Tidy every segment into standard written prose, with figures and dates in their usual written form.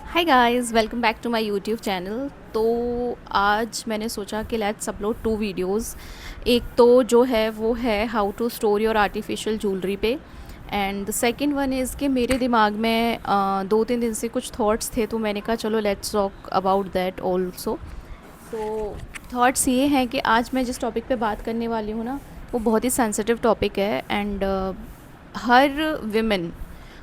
Hi guys, welcome back to my YouTube channel. तो आज मैंने सोचा कि लेट्स अपलोड टू वीडियोस। एक तो जो है वो है how to store your artificial jewellery पे, and the second one is कि मेरे दिमाग में 2-3 दिन से कुछ थॉट्स थे, तो मैंने कहा चलो let's talk about that also. तो थॉट्स ये हैं कि आज मैं जिस टॉपिक पे बात करने वाली हूँ ना, वो बहुत ही सेंसिटिव टॉपिक है, एंड हर विमेन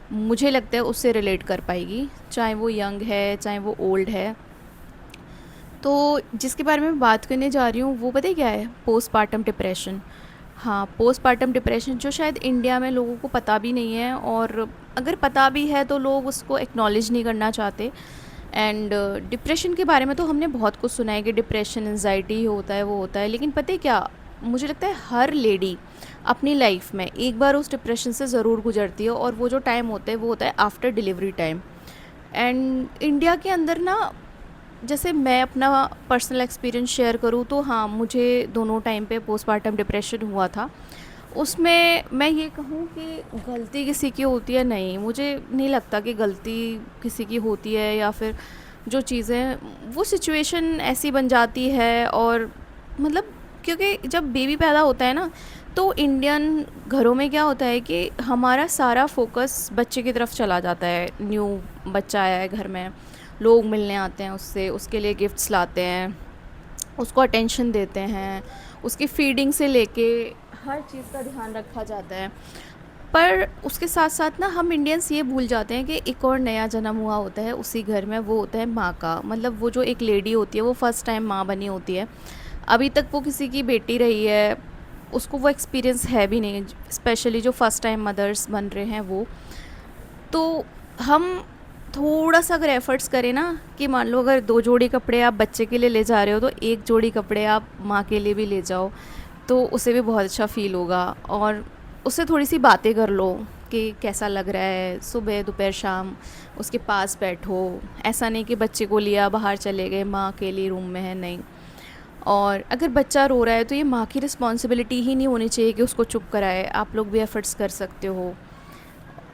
मुझे लगता है उससे रिलेट कर पाएगी, चाहे वो यंग है चाहे वो ओल्ड है। तो जिसके बारे में बात करने जा रही हूँ वो पता है क्या है? Postpartum depression. हाँ, पोस्टपार्टम डिप्रेशन जो शायद इंडिया में लोगों को पता भी नहीं है, और अगर पता भी है तो लोग उसको एक्नॉलेज नहीं करना चाहते। एंड डिप्रेशन के बारे में तो हमने बहुत कुछ सुना है कि डिप्रेशन एनजाइटी होता है, वो होता है, लेकिन पता है क्या, मुझे लगता है हर लेडी अपनी लाइफ में एक बार उस डिप्रेशन से ज़रूर गुजरती है, और वो जो टाइम होता है वो होता है after delivery time. And India के अंदर ना, जैसे मैं अपना पर्सनल एक्सपीरियंस शेयर करूँ तो हाँ, मुझे दोनों टाइम पे पोस्टपार्टम डिप्रेशन हुआ था। उसमें मैं ये कहूँ कि गलती किसी की होती है, नहीं, मुझे नहीं लगता कि गलती किसी की होती है, या फिर जो चीज़ें, वो सिचुएशन ऐसी बन जाती है। और मतलब, क्योंकि जब बेबी पैदा होता है ना, तो इंडियन घरों में क्या होता है कि हमारा सारा फोकस बच्चे की तरफ चला जाता है। न्यू बच्चा आया है घर में, लोग मिलने आते हैं उससे, उसके लिए गिफ्ट्स लाते हैं, उसको अटेंशन देते हैं, उसकी फीडिंग से लेके हर चीज़ का ध्यान रखा जाता है। पर उसके साथ साथ ना, हम इंडियंस ये भूल जाते हैं कि एक और नया जन्म हुआ होता है उसी घर में, वो होता है माँ का। मतलब वो जो एक लेडी होती है वो फ़र्स्ट टाइम माँ बनी होती है, अभी तक वो किसी की बेटी रही है, उसको वो एक्सपीरियंस है भी नहीं, स्पेशली जो फ़र्स्ट टाइम मदर्स बन रहे हैं वो। तो हम थोड़ा सा अगर एफ़र्ट्स करें ना, कि मान लो अगर 2 जोड़ी कपड़े आप बच्चे के लिए ले जा रहे हो, तो 1 जोड़ी कपड़े आप माँ के लिए भी ले जाओ, तो उसे भी बहुत अच्छा फ़ील होगा। और उससे थोड़ी सी बातें कर लो कि कैसा लग रहा है, सुबह दोपहर शाम उसके पास बैठो। ऐसा नहीं कि बच्चे को लिया बाहर चले गए, माँ अकेली रूम में है, नहीं। और अगर बच्चा रो रहा है तो ये माँ की रिस्पॉन्सिबिलिटी ही नहीं होनी चाहिए कि उसको चुप कराए, आप लोग भी एफ़र्ट्स कर सकते हो।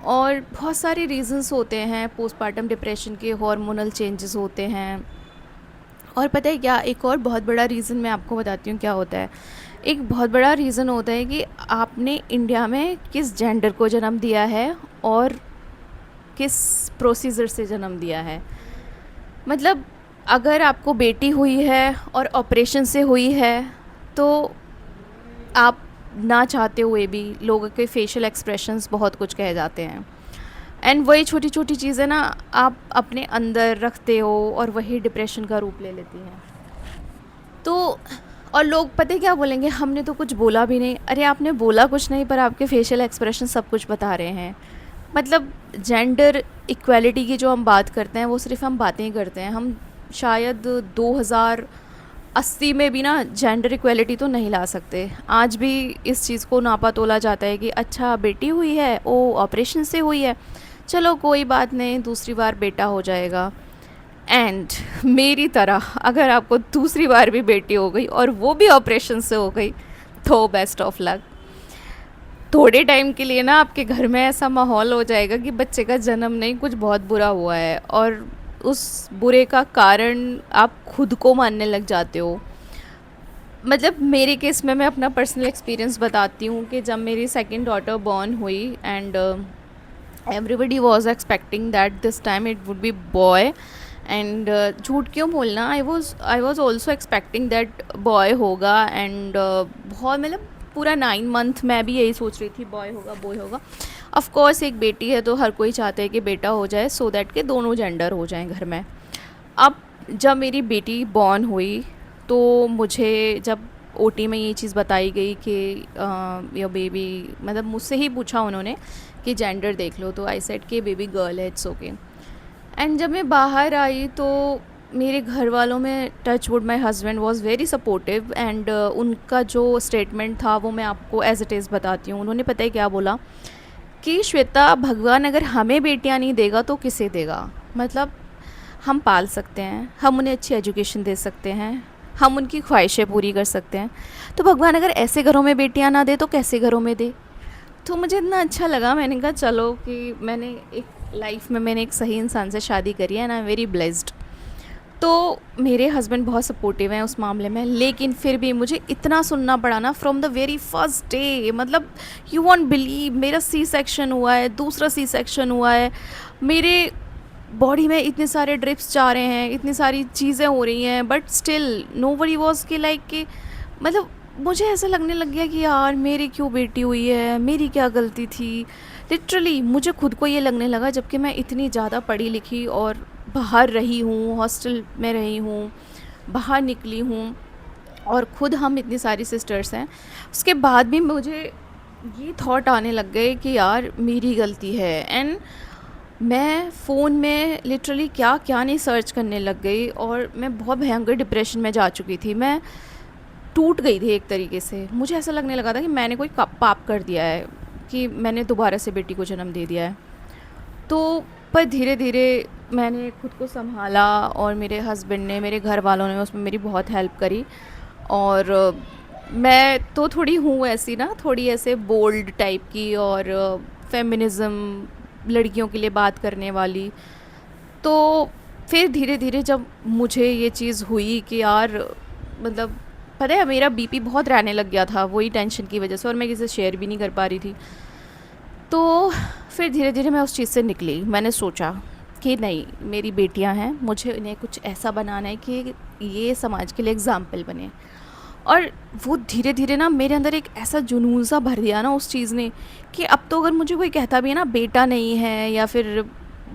और बहुत सारे रीज़न्स होते हैं पोस्टपार्टम डिप्रेशन के, हार्मोनल चेंजेस होते हैं। और पता है क्या, एक और बहुत बड़ा रीज़न मैं आपको बताती हूँ क्या होता है। एक बहुत बड़ा रीज़न होता है कि आपने इंडिया में किस जेंडर को जन्म दिया है, और किस प्रोसीजर से जन्म दिया है। मतलब, अगर आपको बेटी हुई है और ऑपरेशन से हुई है, तो आप ना चाहते हुए भी लोगों के फेशियल एक्सप्रेशंस बहुत कुछ कह जाते हैं। एंड वही छोटी छोटी चीज़ें ना, आप अपने अंदर रखते हो, और वही डिप्रेशन का रूप ले लेती हैं। तो और लोग पता है क्या बोलेंगे, हमने तो कुछ बोला भी नहीं। अरे आपने बोला कुछ नहीं, पर आपके फेशियल एक्सप्रेशन सब कुछ बता रहे हैं। मतलब, जेंडर इक्वालिटी की जो हम बात करते हैं, वो सिर्फ हम बातें ही करते हैं। हम शायद 2080 में भी ना जेंडर इक्वालिटी तो नहीं ला सकते। आज भी इस चीज़ को नापा तोला जाता है कि अच्छा बेटी हुई है, ओ ऑपरेशन से हुई है, चलो कोई बात नहीं, दूसरी बार बेटा हो जाएगा। एंड मेरी तरह अगर आपको दूसरी बार भी बेटी हो गई, और वो भी ऑपरेशन से हो गई, तो बेस्ट ऑफ लक। थोड़े टाइम के लिए ना आपके घर में ऐसा माहौल हो जाएगा कि बच्चे का जन्म नहीं, कुछ बहुत बुरा हुआ है, और उस बुरे का कारण आप खुद को मानने लग जाते हो। मतलब मेरे केस में मैं अपना पर्सनल एक्सपीरियंस बताती हूँ कि जब मेरी सेकंड डॉटर बॉर्न हुई, and everybody was expecting that this time it would be boy. And झूठ क्यों बोलना, I was also expecting that boy होगा। एंड बहुत, मतलब पूरा 9 मंथ मैं भी यही सोच रही थी, बॉय होगा बॉय होगा। ऑफ कोर्स एक बेटी है तो हर कोई चाहता है कि बेटा हो जाए, सो दैट के दोनों जेंडर हो जाएं घर में। अब जब मेरी बेटी बॉर्न हुई, तो मुझे जब ओटी में ये चीज़ बताई गई कि योर बेबी, मतलब मुझसे ही पूछा उन्होंने कि जेंडर देख लो, तो आई सेड कि बेबी गर्ल है, इट्स ओके। एंड जब मैं बाहर आई तो मेरे घर वालों में, touch wood, my husband was very supportive. And उनका जो स्टेटमेंट था वो मैं आपको एज इट इज़ बताती हूँ। उन्होंने पता है क्या बोला कि श्वेता, भगवान अगर हमें बेटियाँ नहीं देगा तो किसे देगा। मतलब, हम पाल सकते हैं, हम उन्हें अच्छी एजुकेशन दे सकते हैं, हम उनकी ख्वाहिशें पूरी कर सकते हैं, तो भगवान अगर ऐसे घरों में बेटियां ना दे तो कैसे घरों में दे। तो मुझे इतना अच्छा लगा, मैंने कहा चलो, कि मैंने एक लाइफ में मैंने एक सही इंसान से शादी करी है and I am very blessed. तो मेरे हस्बैंड बहुत सपोर्टिव हैं उस मामले में, लेकिन फिर भी मुझे इतना सुनना पड़ा ना from the very first day. मतलब यू वॉन्ट बिलीव, मेरा सी सेक्शन हुआ है, दूसरा सी सेक्शन हुआ है, मेरे बॉडी में इतने सारे ड्रिप्स जा रहे हैं, इतनी सारी चीज़ें हो रही हैं, but still nobody was कि लाइक कि मतलब मुझे ऐसा लगने लग गया कि यार मेरी क्यों बेटी हुई है, मेरी क्या गलती थी। लिटरली मुझे खुद को ये लगने लगा, जबकि मैं इतनी ज़्यादा पढ़ी लिखी और बाहर रही हूँ, हॉस्टल में रही हूँ, बाहर निकली हूँ, और ख़ुद हम इतनी सारी सिस्टर्स हैं, उसके बाद भी मुझे ये थॉट आने लग गए कि यार मेरी गलती है। एंड मैं फ़ोन में लिटरली क्या क्या नहीं सर्च करने लग गई, और मैं बहुत भयंकर डिप्रेशन में जा चुकी थी। मैं टूट गई थी एक तरीके से। मुझे ऐसा लगने लगा था कि मैंने कोई पाप कर दिया है, कि मैंने दोबारा से बेटी को जन्म दे दिया है। तो पर धीरे धीरे मैंने खुद को संभाला, और मेरे हस्बैंड ने, मेरे घर वालों ने उसमें मेरी बहुत हेल्प करी। और मैं तो थोड़ी हूँ ऐसी ना, थोड़ी ऐसे बोल्ड टाइप की, और फेमिनिज़म, लड़कियों के लिए बात करने वाली। तो फिर धीरे धीरे जब मुझे ये चीज़ हुई कि यार मतलब पता है मेरा बीपी बहुत रहने लग गया था वही टेंशन की वजह से, और मैं किसी से शेयर भी नहीं कर पा रही थी। तो फिर धीरे धीरे मैं उस चीज़ से निकली। मैंने सोचा कि नहीं, मेरी बेटियां हैं, मुझे इन्हें कुछ ऐसा बनाना है कि ये समाज के लिए एग्ज़ाम्पल बने। और वो धीरे धीरे ना मेरे अंदर एक ऐसा जुनून सा भर दिया ना उस चीज़ ने, कि अब तो अगर मुझे कोई कहता भी है ना बेटा नहीं है या फिर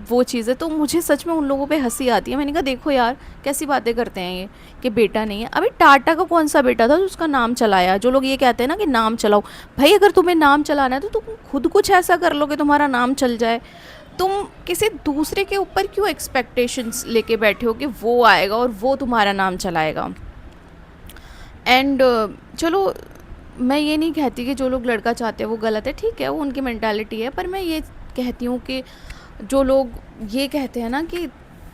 वो चीज़ है, तो मुझे सच में उन लोगों पे हंसी आती है। मैंने कहा देखो यार कैसी बातें करते हैं ये, कि बेटा नहीं है। अभी टाटा का कौन सा बेटा था जो उसका नाम चलाया? जो लोग ये कहते हैं ना कि नाम चलाओ, भाई अगर तुम्हें नाम चलाना है तो तुम खुद कुछ ऐसा कर लो कि तुम्हारा नाम चल जाए। तुम किसी दूसरे के ऊपर क्यों एक्सपेक्टेशंस लेके बैठे हो कि वो आएगा और वो तुम्हारा नाम चलाएगा। एंड चलो, मैं ये नहीं कहती कि जो लोग लड़का चाहते हैं वो गलत है, ठीक है, वो उनकी मेंटालिटी है। पर मैं ये कहती हूँ कि जो लोग ये कहते हैं ना कि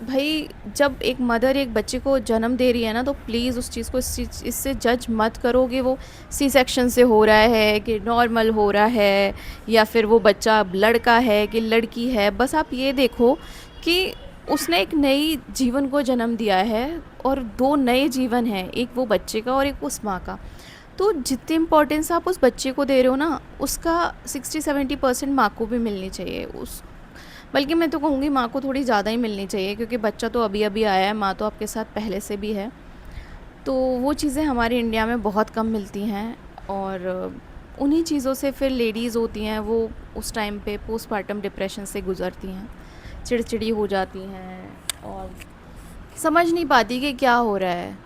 भाई जब एक मदर एक बच्चे को जन्म दे रही है ना, तो प्लीज़ उस चीज़ को इससे जज मत करो कि वो सी सेक्शन से हो रहा है कि नॉर्मल हो रहा है, या फिर वो बच्चा लड़का है कि लड़की है। बस आप ये देखो कि उसने एक नई जीवन को जन्म दिया है, और दो नए जीवन हैं, एक वो बच्चे का और एक उस माँ का। तो जितनी इम्पोर्टेंस आप उस बच्चे को दे रहे हो ना, उसका 60-70% माँ को भी मिलनी चाहिए। उस बल्कि मैं तो कहूँगी माँ को थोड़ी ज़्यादा ही मिलनी चाहिए, क्योंकि बच्चा तो अभी अभी आया है, माँ तो आपके साथ पहले से भी है। तो वो चीज़ें हमारे इंडिया में बहुत कम मिलती हैं, और उन्हीं चीज़ों से फिर लेडीज़ होती हैं वो उस टाइम पे पोस्टमार्टम डिप्रेशन से गुज़रती हैं, चिड़चिड़ी हो जाती हैं और समझ नहीं पाती कि क्या हो रहा है।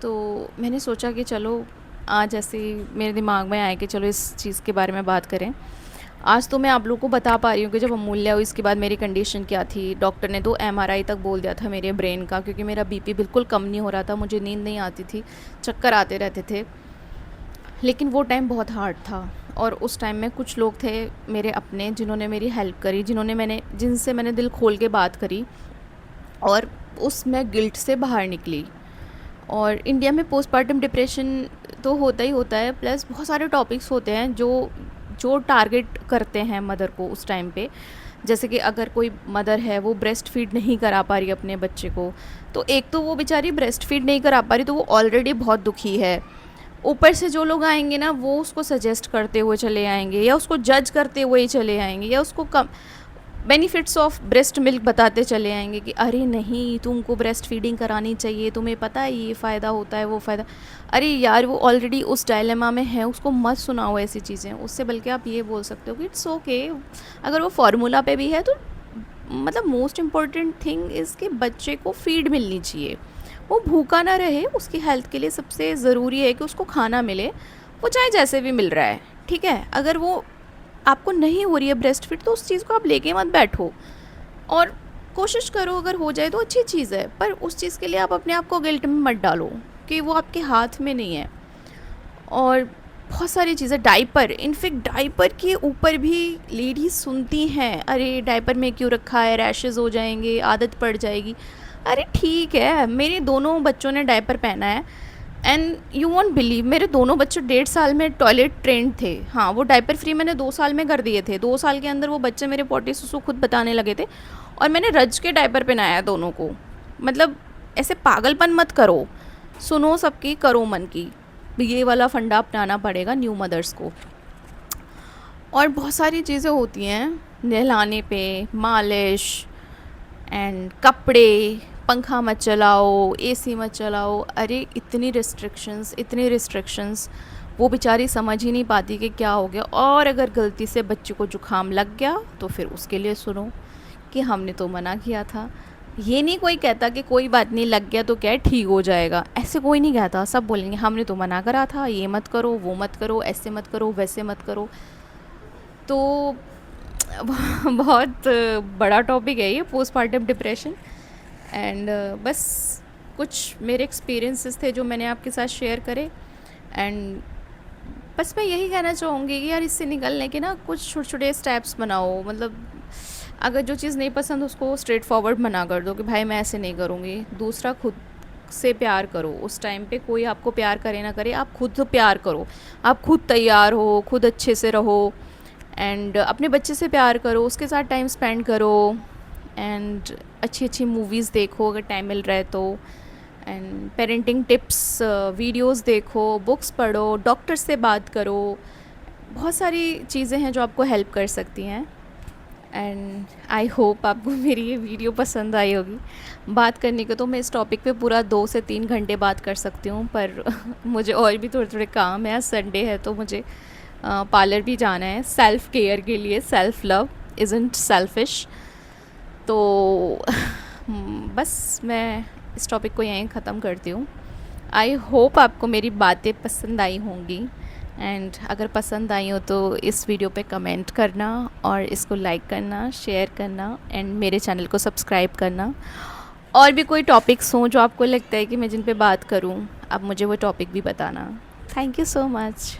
तो मैंने सोचा कि चलो आज ऐसे ही मेरे दिमाग में आया कि चलो इस चीज़ के बारे में बात करें। आज तो मैं आप लोगों को बता पा रही हूँ कि जब अमूल्य हुई इसके बाद मेरी कंडीशन क्या थी। डॉक्टर ने तो एमआरआई तक बोल दिया था मेरे ब्रेन का, क्योंकि मेरा बीपी बिल्कुल कम नहीं हो रहा था, मुझे नींद नहीं आती थी, चक्कर आते रहते थे। लेकिन वो टाइम बहुत हार्ड था, और उस टाइम में कुछ लोग थे मेरे अपने जिन्होंने मेरी हेल्प करी, जिनसे मैंने दिल खोल के बात करी, और उसमें गिल्ट से बाहर निकली। और इंडिया में पोस्टमार्टम डिप्रेशन तो होता ही होता है, प्लस बहुत सारे टॉपिक्स होते हैं जो जो टारगेट करते हैं मदर को उस टाइम पे। जैसे कि अगर कोई मदर है वो ब्रेस्ट फीड नहीं करा पा रही अपने बच्चे को, तो एक तो वो बेचारी ब्रेस्ट फीड नहीं करा पा रही, तो वो ऑलरेडी बहुत दुखी है। ऊपर से जो लोग आएंगे ना, वो उसको सजेस्ट करते हुए चले आएंगे, या उसको जज करते हुए ही चले आएंगे, या उसको कम बेनिफिट्स ऑफ ब्रेस्ट मिल्क बताते चले आएंगे कि अरे नहीं तुमको ब्रेस्ट फीडिंग करानी चाहिए, तुम्हें पता है ये फ़ायदा होता है, वो फ़ायदा। अरे यार वो ऑलरेडी उस डायलेमा में है, उसको मत सुनाओ ऐसी चीज़ें उससे। बल्कि आप ये बोल सकते हो कि इट्स ओके, अगर वो फार्मूला पे भी है तो मतलब मोस्ट इम्पॉर्टेंट थिंग इज़ कि बच्चे को फीड मिलनी चाहिए, वो भूखा ना रहे। उसकी हेल्थ के लिए सबसे ज़रूरी है कि उसको खाना मिले, वो चाहे जैसे भी मिल रहा है, ठीक है। अगर वो आपको नहीं हो रही है ब्रेस्ट फीड, तो उस चीज़ को आप लेके मत बैठो, और कोशिश करो अगर हो जाए तो अच्छी चीज़ है, पर उस चीज़ के लिए आप अपने आप को गिल्ट में मत डालो कि वो आपके हाथ में नहीं है। और बहुत सारी चीज़ें, डाइपर, इनफेक्ट डाइपर के ऊपर भी लेडीज सुनती हैं, अरे डाइपर में क्यों रखा है, रैशेज़ हो जाएंगे, आदत पड़ जाएगी। अरे ठीक है, मेरे दोनों बच्चों ने डाइपर पहना है, एंड यू वॉन्ट बिलीव, मेरे दोनों बच्चे 1.5 साल में टॉयलेट ट्रेंड थे। हाँ, वो डायपर फ्री मैंने 2 साल में कर दिए थे। 2 साल के अंदर वो बच्चे मेरे पोटी सुसु खुद बताने लगे थे, और मैंने रज के डायपर पहनाया दोनों को। मतलब ऐसे पागलपन मत करो, सुनो सबकी, करो मन की। ये वाला फंडा अपनाना पड़ेगा न्यू मदर्स को। और बहुत सारी चीज़ें होती हैं नहलाने पे, मालिश एंड कपड़े, पंखा मत चलाओ, एसी मत चलाओ। अरे इतनी रिस्ट्रिक्शंस, इतनी रिस्ट्रिक्शंस, वो बेचारी समझ ही नहीं पाती कि क्या हो गया। और अगर गलती से बच्चे को जुकाम लग गया तो फिर उसके लिए सुनो कि हमने तो मना किया था। ये नहीं कोई कहता कि कोई बात नहीं, लग गया तो क्या है, ठीक हो जाएगा, ऐसे कोई नहीं कहता। सब बोलेंगे हमने तो मना करा था, ये मत करो, वो मत करो, ऐसे मत करो, वैसे मत करो। तो बहुत बड़ा टॉपिक है ये, पोस्टपार्टम डिप्रेशन। एंड बस कुछ मेरे एक्सपीरियंसेस थे जो मैंने आपके साथ शेयर करे। एंड बस मैं यही कहना चाहूँगी कि यार इससे निकलने के ना कुछ छोटे छोटे स्टेप्स बनाओ। मतलब अगर जो चीज़ नहीं पसंद उसको स्ट्रेट फॉरवर्ड मना कर दो कि भाई मैं ऐसे नहीं करूँगी। दूसरा, खुद से प्यार करो। उस टाइम पे कोई आपको प्यार करे ना करे, आप खुद तो प्यार करो। आप खुद तैयार हो, खुद अच्छे से रहो। एंड अपने बच्चे से प्यार करो, उसके साथ टाइम स्पेंड करो। एंड अच्छी अच्छी मूवीज़ देखो अगर टाइम मिल रहा है तो। एंड पेरेंटिंग टिप्स वीडियोस देखो, बुक्स पढ़ो, डॉक्टर से बात करो। बहुत सारी चीज़ें हैं जो आपको हेल्प कर सकती हैं। एंड आई होप आपको मेरी ये वीडियो पसंद आई होगी। बात करने को तो मैं इस टॉपिक पे पूरा 2 से 3 घंटे बात कर सकती हूँ, पर मुझे और भी थोड़े थोड़े काम है। आज संडे है तो मुझे पार्लर भी जाना है सेल्फ़ केयर के लिए। Self love isn't selfish. तो बस मैं इस टॉपिक को यहीं ख़त्म करती हूँ। आई होप आपको मेरी बातें पसंद आई होंगी। एंड अगर पसंद आई हो तो इस वीडियो पे कमेंट करना, और इसको लाइक करना, शेयर करना, एंड मेरे चैनल को सब्सक्राइब करना। और भी कोई टॉपिक्स हों जो आपको लगता है कि मैं जिन पे बात करूं, आप मुझे वो टॉपिक भी बताना। Thank you so much.